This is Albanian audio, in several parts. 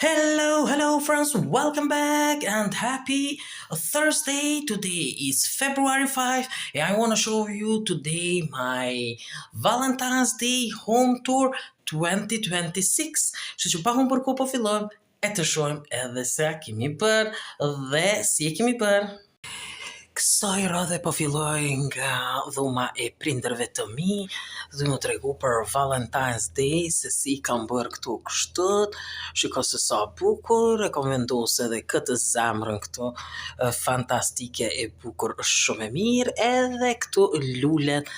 Hello friends, welcome back and happy Thursday. Today is February 5 and I want to show you today my Valentine's Day home tour 2026. Kështu që pa humbur kohë po fillojmë e të shohim edhe se a kemi bërë dhe si e kemi bërë. Kësaj radhe po filloj nga dhuma e prindërve të mi, dhe më tregu për Valentine's Day, se si kam bërë këtu kështët, shiko se sa bukur, e kam vendosë edhe këtë zemrën këtu, fantastike e bukur, shumë e mirë, edhe këtu lullet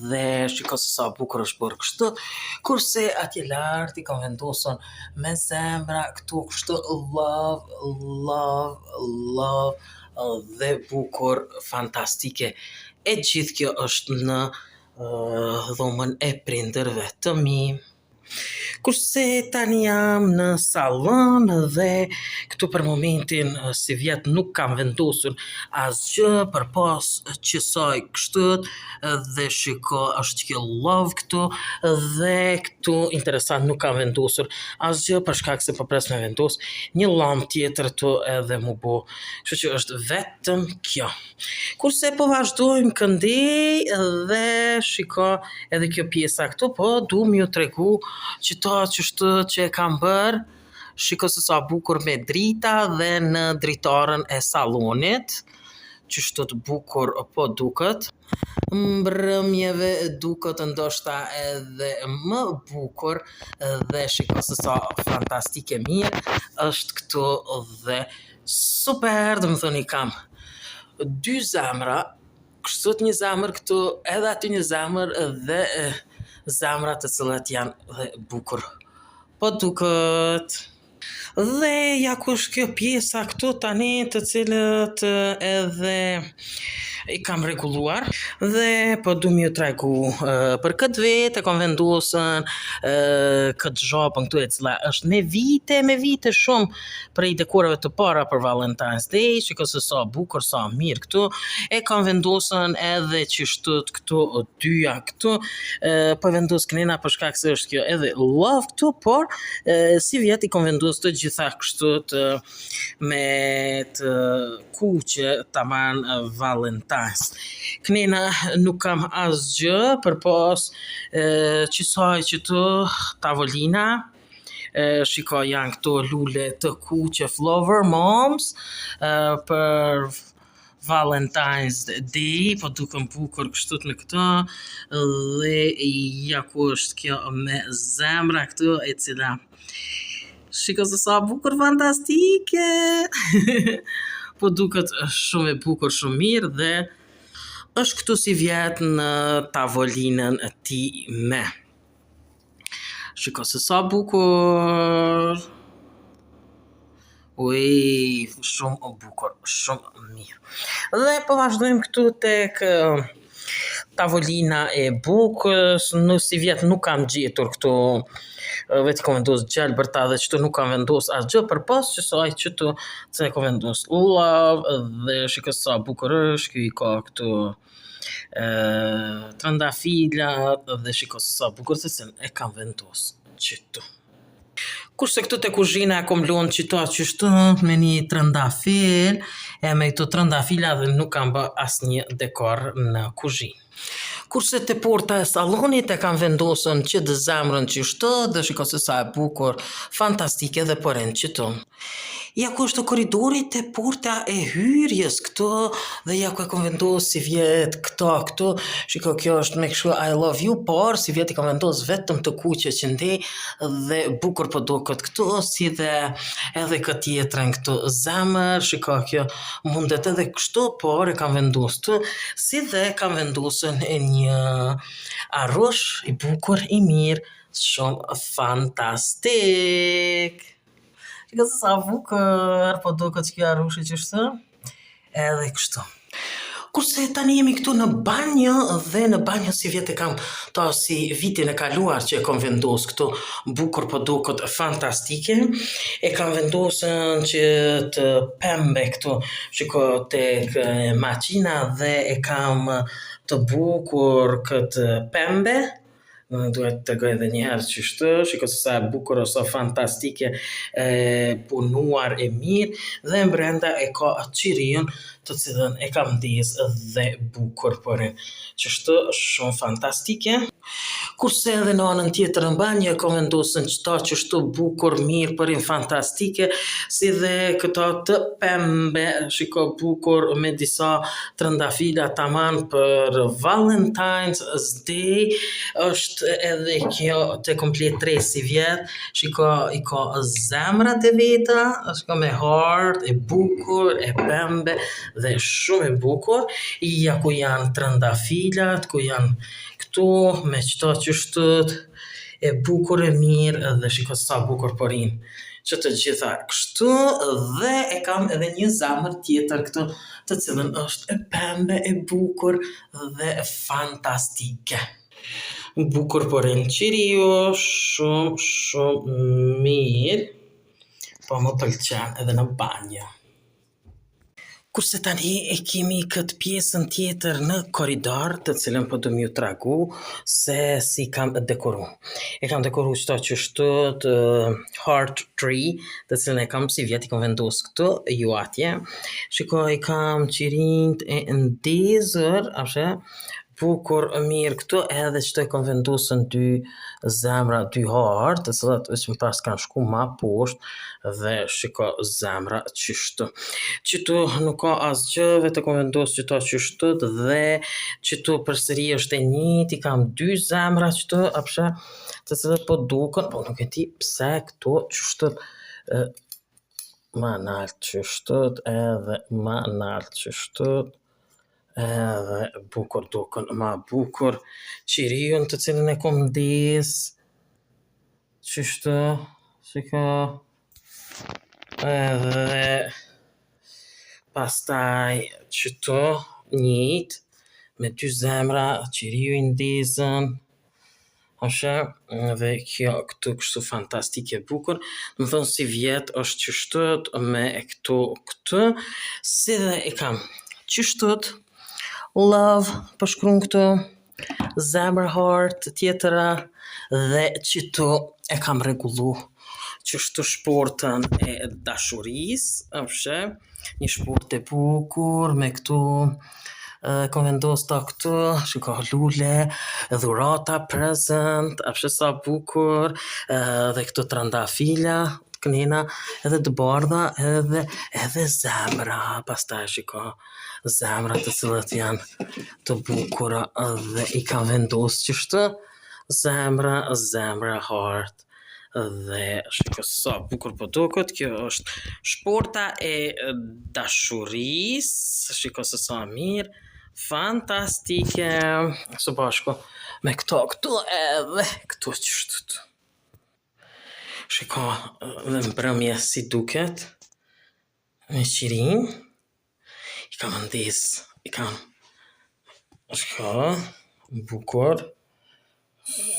dhe shiko se sa bukur është bërë kështët, kurse atje lartë i kam vendosën me zemra këtu kështu, love, dhe bukur, fantastike. E gjithë kjo është në dhomën e prindërve të mi. Kurse tani jam në salon dhe këtu për momentin si vjet nuk kam vendosur asgjë për pas qësaj kështët dhe shiko është kjo love këtu dhe këtu interesant nuk kam vendosur asgjë për shkak se po pres me vendos një lamp tjetër tu edhe mu bo. Kështu që është vetëm kjo. Kurse po vazhdojmë këndej dhe shiko edhe kjo pjesa këtu po du m'ju tregu që ta qështu që e kam bërë, shiko se sa bukur me drita dhe në dritarën e salonit, qështu të bukur po duket, mbrëmjeve duket ndoshta edhe më bukur dhe shiko se sa fantastike mirë është këtu dhe super, dhe më thoni kam 2 zemra, kështu një zemër këtu edhe aty një zemër dhe zemrat të cilat janë dhe bukur po duket. Dhe ja ku është kjo pjesa këtu tani të cilët edhe i kam reguluar dhe po du m'ju tregu për këtë vetë e kam vendosën këtë zhapën këtu e cila është me vite shumë prej dekorave të para për Valentine's Day, shiko se sa bukur, sa mirë këtu, e kam vendosën edhe qështët këtu dyja këtu, po vendos kënena për shkak se është kjo edhe love këtu, por si vjet i kam vendos të gjitha kështët me të kuqe taman Valentine's. Kënena nuk kam asgjë për pas qësaj që të tavolina, shiko janë këto lule të kuqe Flower Moms për Valentine's Day, po duken bukur kështut me këto dhe ja ku është kjo me zemra këtu e cila shiko se sa bukur fantastike po duket shumë e bukur, shumë mirë dhe është këtu si vjet në tavolinën e ti me. Shiko se sa bukur. Ui, shumë bukur, shumë mirë. Dhe po vazhdojmë këtu tek tavolina e bukës, në si vjet nuk kam gjetur këtu vetë kam vendos gjelbërta dhe qëtu nuk kam vendos asgjë për pas qësaj qëtu që kam vendos love dhe shiko sa bukur është, kjo i ka këtu trëndafilat dhe shiko sa bukur se sen e kam vendos qëtu. Kurse këtu te kuzhina kom lënë qëto qështu me një trëndafil e me këto trëndafila dhe nuk kam bë asnjë dekor në kuzhinë. Kurse te porta e salonit e kam vendosën që dë zemrën qështu dhe shiko se sa e bukur, fantastike dhe poren qëtu. Ja ku është koridorit e porta e hyrjes këtu dhe ja ku e kam vendosë si vjet këtu, shiko kjo është me kështu I love you, por si vjet i kam vendosë vetëm të kuqe që ndej dhe bukur po duket këtu, si dhe edhe këtë tjetrën këtu zemër, shiko kjo mundet edhe kështu, por e kam vendosë të, si dhe kam vendosën e një arrosh i bukur, i mirë, shumë fantastik. Shiko se sa bukur, po duket që kjo arrosh i qështu, edhe kështu. Kurse tani jemi këtu në banjë dhe në banjë si vjet e kam ta si vitin e kaluar që e kam vendos këtu bukur po duket fantastike. E kam vendosën që të pembe këtu, shiko tek maqina dhe e kam të bukur këtë pembe. Duhet të tregoj edhe një herë ç'është, shiko se sa e bukur ose fantastike e punuar e mirë dhe brenda e ka qiriun të cilën e kam ndezë dhe bukur për ç'është shumë fantastike. Kurse edhe në anën tjetër në banjë e kam vendosën qëta qështu bukur mirë përin fantastike, si dhe këta të pembe, shiko bukur me disa trëndafila taman për Valentine's Day, është edhe kjo të komplet 3 vjetë, shiko i ka zemrat e veta, shiko me hart, e bukur, e pembe dhe shumë e bukur, ja ku janë trëndafilat, ku janë këtu me qëta qështët e bukur e mirë dhe shiko sa bukur përin që të gjitha kështu dhe e kam edhe një zamër tjetër këtu të cilën është e pembe, e bukur dhe fantastike. Bukur përin qiriu, shumë mirë, po më pëlqen edhe në banjë. Kurse tani e kemi këtë pjesën tjetër në korridor, të cilën po do m'ju tregu se si kam dekoru. E kam dekoru qëta qështu të heart tree, të cilën e kam si vjet i kam vendos këtu, ju atje. Shikoj, kam qirinjt e ndezër, apshe, bukur mirë këtu edhe që të e kam vendosën 2 zemra, 2 hartë, të cilat është më pas kanë shku ma poshtë dhe shiko zemra qështu. Qëtu nuk ka asgjë, vetë kam vendosë qëta qështu dhe qëtu përsëri është e njëjtë, i kam 2 zemra qëtu, apshe, të cilat po duken, po nuk e di pse këtu qështu ma naltë qështu edhe ma naltë qështu edhe bukur duken ma bukur qiriun të cilën e kom ndez qështu shiko edhe pastaj qëtu njët me 2 zemra qiriu i ndezën ashe dhe kjo këtu kështu fantastike bukur më thonë si vjet është qështët me këtu si dhe e kam qështët love përshkruan këtu, zemër heart tjetëra dhe qëtu e kam rregullu qështu shportën e dashurisë, apshe, një shport e bukur me këtu kam vendos ta këtu, shiko lule, dhurata present, apshe sa bukur, dhe këtu trëndafila, kënina, edhe të bardha, edhe zemra, pastaj shiko zemra të cilat janë të bukura dhe i kam vendos qështu zemra heart dhe shiko sa bukur po duket, kjo është shporta e dashurisë, shiko se sa mirë, fantastike, së bashku me këto edhe këto qështu. Shiko dhe mbrëmje si duket me qirin i kam ndez i kam shiko bukur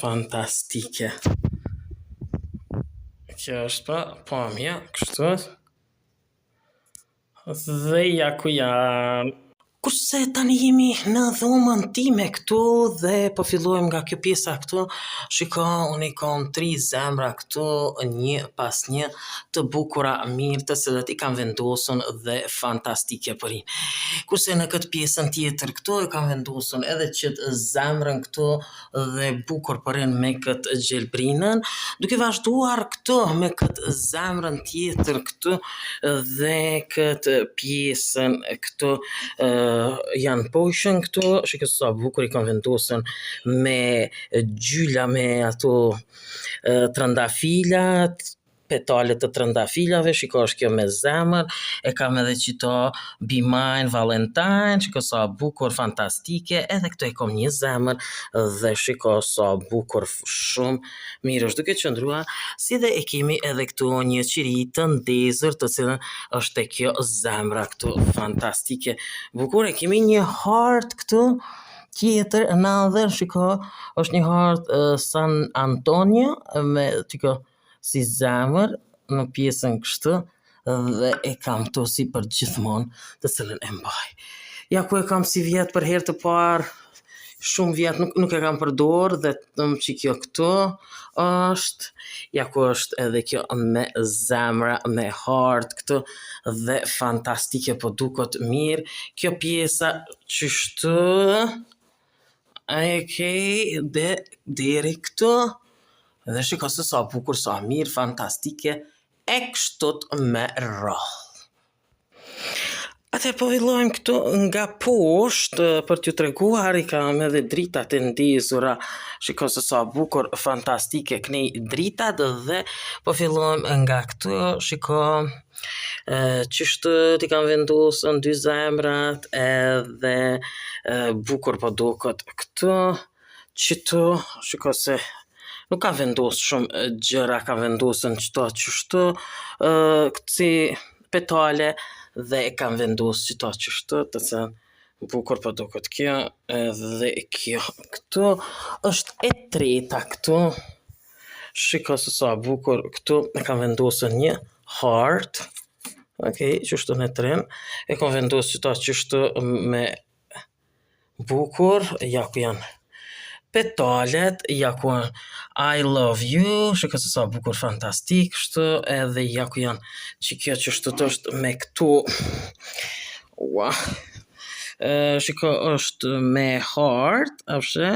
fantastike kjo është pa pamja kështu dhe ja ku janë. Kurse tani jemi në dhomën time këtu dhe po fillojmë nga kjo pjesa këtu, shiko, unë i kam 3 zemra këtu, një pas një të bukura mirë të cilat i kam vendosën dhe fantastike përin. Kurse në këtë pjesën tjetër këtu i kam vendosën edhe qëtë zemrën këtu dhe bukur përin me këtë gjelbrinën, duke vazhduar këtu me këtë zemrën tjetër këtu dhe këtë pjesën këtu janë poshën këtu, shikë sa bukur i kam vendosën me gjyla me ato trëndafilat, petalet të trëndafilave, shiko është kjo me zemër, e kam edhe qito Be Mine Valentine, shiko sa bukur fantastike, edhe këtu e kam një zemër dhe shiko sa bukur shumë mirë është duke qëndrua, si dhe e kemi edhe këtu një qiri të ndezër të cilën është e kjo zemra këtu fantastike bukur, e kemi një heart këtu tjetër në dhe shiko është një heart San Antonio me shiko si zemër në pjesën kështu dhe e kam to si për gjithmonë të cilën e mbaj. Ja ku e kam si vjetë për herë të parë shumë vjet nuk e kam përdor dhe që kjo këtu është, ja ku është edhe kjo me zemra, me hart këtu dhe fantastike po duket mirë. Kjo pjesa qështu, dhe deri këtu, dhe shiko se sa bukur, sa mirë, fantastike, e kështut me rrallë. Atëherë po villojmë këtu nga poshtë për t'ju treguar, I kam edhe dritat e ndezura, shiko se sa bukur, fantastike knej dritat dhe po fillojmë nga këtu, shiko qështu t'i kam vendosën 2 zemrat edhe bukur po duket këtu, qëtu, shiko se nuk ka vendosë shumë gjëra, ka vendosën qështu, këci petale, dhe e kam vendosë qështu, të se bukur po duket kjo, dhe kjo këtu, është e treta këtu, shiko se sa bukur këtu, e kam vendosën një heart, qështu në tren, e kam vendosë qështu me bukur, ja ku janë petalet, ja ku janë I love you, shiko se sa bukur, fantastik, kështu, edhe ja ku janë që kjo qështu të është me këtu, shiko është me heart, afshe,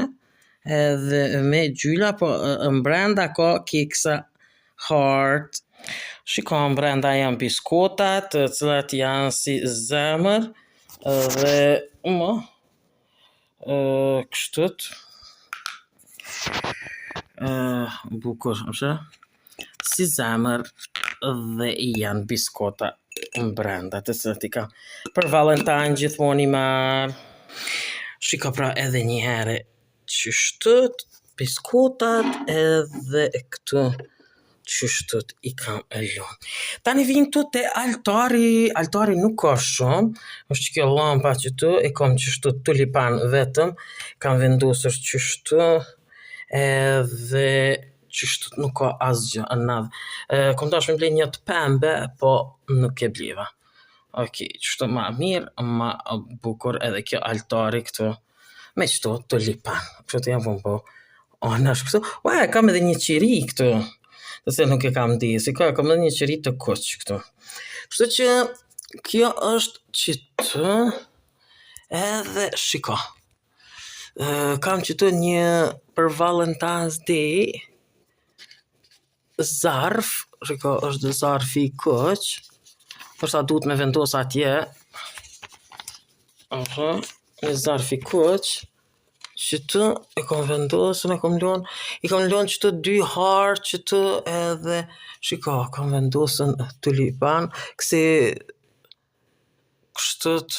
edhe me gjyla, po mbrenda ka keksa heart, shiko mbrenda janë biskotat, cilat janë si zemër, dhe kështut, bukur, si zemër dhe janë biskota mbrenda, të cilat I ka për Valentine gjithmonë I marr. Shiko pra edhe një herë qështut, biskotat edhe këtu qështut I kam lënë. Tani vinë tu te altari nuk ka shumë, është që kjo lampa qëtu, e kam qështu tulipan vetëm, kam vendosur qështu, edhe qështu nuk ka asgjë anadhë. Kom tash me ble një të pembe, po nuk e bliva. Qështu ma mirë, ma bukur edhe kjo altari këtu, me qështu tulipan. Qështu jam po, nash këtu, kam edhe një qiri këtu, dhe se nuk e kam disi, kam edhe një qiri të kuq këtu. Kështu që kjo është qëtu, edhe shiko. Kam qëtu një për Valentine's Day zarf, shiko është zarfi kuq, përsa duhet me vendos atje, një zarfi kuq, qëtu e kom vendosën, I kom lënë qëtu 2 heart qëtu edhe, shiko, kom vendosën tulipan, kësi kështut,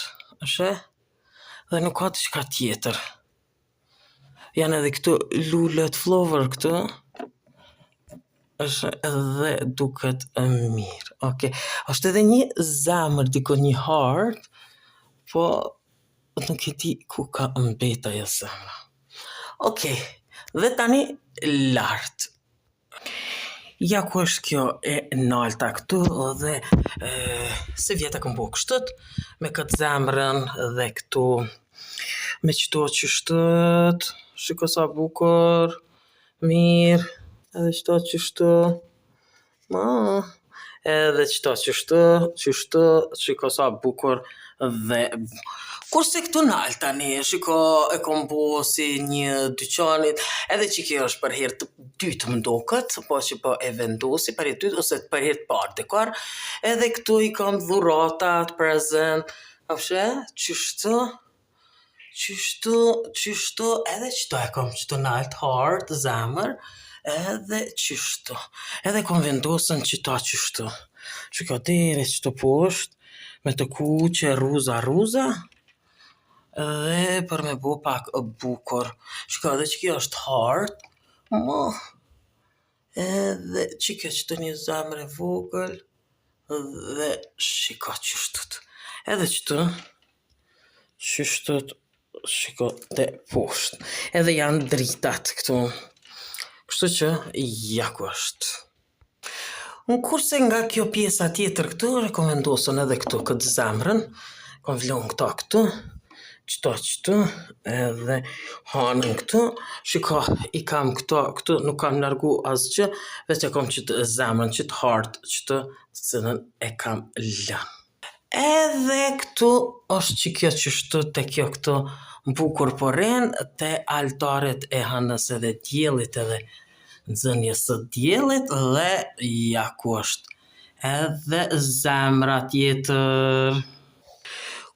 dhe nuk ka të qka tjetër. Janë edhe këtu lullet flower këtu, edhe duket mirë. Është edhe një zemër, diko një heart, po nuk e di ku ka mbet ajo zemra. Dhe tani lartë. Ja ku është kjo e nalta këtu, dhe se vjeta këm bo kështët, me këtë zemrën dhe këtu, me qëto qështët, shiko sa bukur, mirë, edhe qëto qështu, edhe qëto qështu, shiko sa bukur dhe kurse këtu nalë tani, shiko e kom bo si një dyqanit, edhe që kjo është për herë të dytë më doket, po që po e vendosi për herë të dytë, ose për herë të parë të kar, edhe këtu I kam dhuratat, prezent, qështu, edhe qëto e kom qëto nalt, heart, zemër, edhe qështu, edhe kom vendosën qështu, shiko deri qëto poshtë, me të kuqe, ruza, dhe për me bo pak bukur, shiko edhe që kjo është heart, edhe që kjo qëto një zemër e vogël, dhe shiko qështut, edhe qështut, shiko të poshtë, edhe janë dritat këtu, kështu që ja ku është. Në kurse nga kjo pjesa tjetër këtu, rekomendosën edhe këtu këtë zemrën, kom vlonë këta këtu, Qëto, edhe hanën këtu, shiko, i kam këtu, nuk kam largu asgjë, veç e kam qëtë zemrën, qëtë hartë, qëtë të cilën e kam lënë. Edhe këtu është që kjo qështu të kjo këtu bukur poren të altaret e hanës edhe djelit edhe nxënjes së djelit dhe ja ku është edhe zemra tjetër.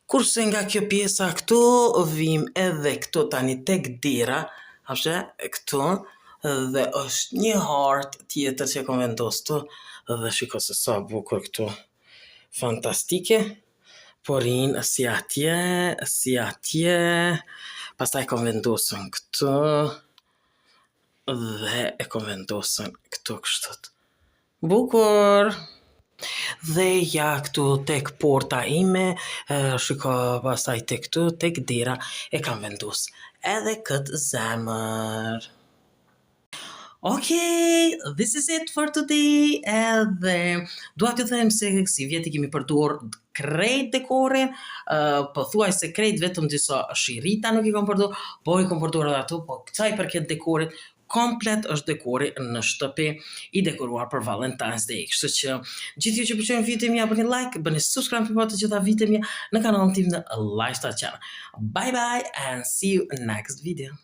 Kurse nga kjo pjesa këtu, vim edhe këtu tani tek dera, ashe, këtu, dhe është një hartë tjetër që kom vendos këtu, dhe shiko se sa bukur këtu. Fantastike, porin si atje, pastaj kom vendosën këtu, dhe e kom vendosën këtu kështët. Bukur! Dhe ja këtu tek porta ime, shiko pastaj tek këtu, tek dera, e kam vendus edhe këtë zemër. Okay, this is it for today. Edhe dua t'ju them se si vjeti kemi përdor krejt dekorin, pothuaj se krejt vetëm disa shirita nuk i kam përdor, po i kam përdor edhe ato, po kësaj përket dekorit, komplet është dekori në shtëpi i dekoruar për Valentine's Day. Kështu që gjithë ju që pëlqejnë videot e mia, bëni like, bëni subscribe për të gjitha videot e mia në kanalin tim në Lifestyle Channel. Bye bye and see you next video.